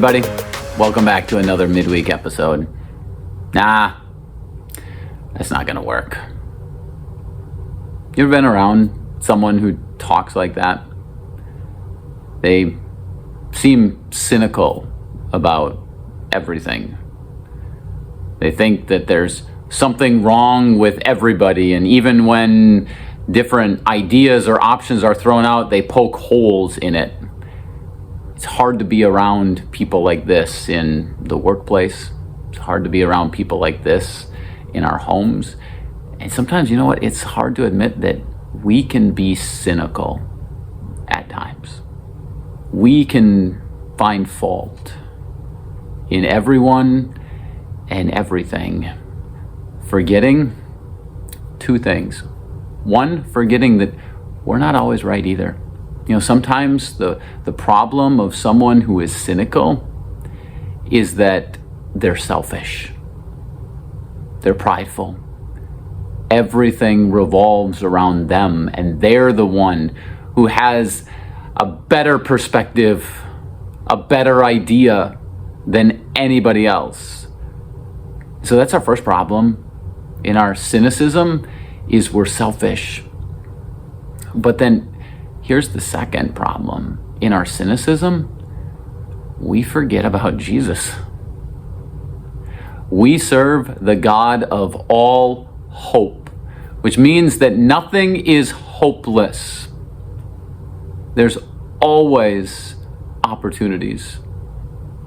everybody. Welcome back to another midweek episode. Nah, that's not gonna work. You ever been around someone who talks like that? They seem cynical about everything. They think that there's something wrong with everybody, and even when different ideas or options are thrown out, they poke holes in it. It's hard to be around people like this in the workplace. It's hard to be around people like this in our homes. And sometimes, you know what, it's hard to admit that we can be cynical at times. We can find fault in everyone and everything, forgetting two things. One, forgetting that we're not always right either. You know, sometimes the problem of someone who is cynical is that they're selfish. They're prideful. Everything revolves around them, and they're the one who has a better perspective, a better idea than anybody else. So that's our first problem in our cynicism, is we're selfish. But then here's the second problem. In our cynicism, we forget about Jesus. We serve the God of all hope, which means that nothing is hopeless. There's always opportunities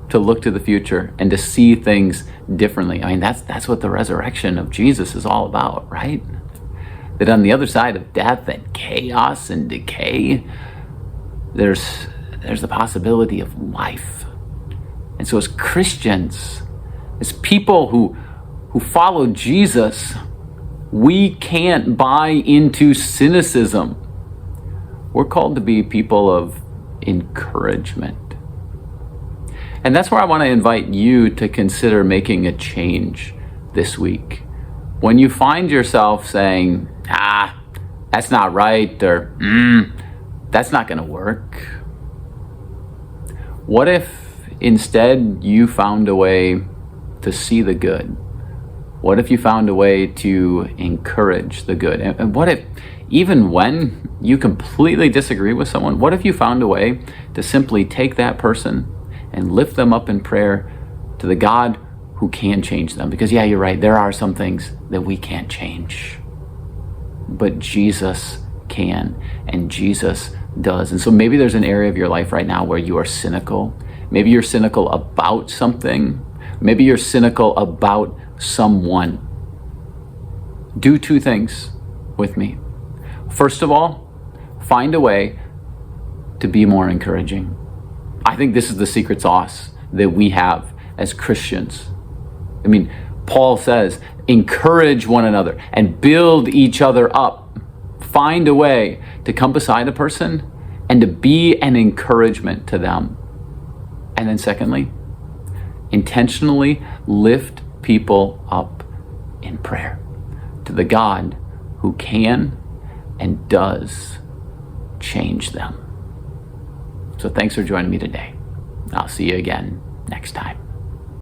to look to the future and to see things differently. I mean, that's what the resurrection of Jesus is all about, right? That on the other side of death and chaos and decay, there's the possibility of life. And so as Christians, as people who follow Jesus, we can't buy into cynicism. We're called to be people of encouragement. And that's where I want to invite you to consider making a change this week. When you find yourself saying, that's not right, or that's not going to work, what if instead you found a way to see the good? What if you found a way to encourage the good? And what if, even when you completely disagree with someone, what if you found a way to simply take that person and lift them up in prayer to the God who can change them? Because yeah, you're right, there are some things that we can't change, but Jesus can, and Jesus does. And so maybe there's an area of your life right now where you are cynical. Maybe you're cynical about something. Maybe you're cynical about someone. Do two things with me. First of all, find a way to be more encouraging. I think this is the secret sauce that we have as Christians. I mean, Paul says, encourage one another and build each other up. Find a way to come beside a person and to be an encouragement to them. And then secondly, intentionally lift people up in prayer to the God who can and does change them. So thanks for joining me today. I'll see you again next time.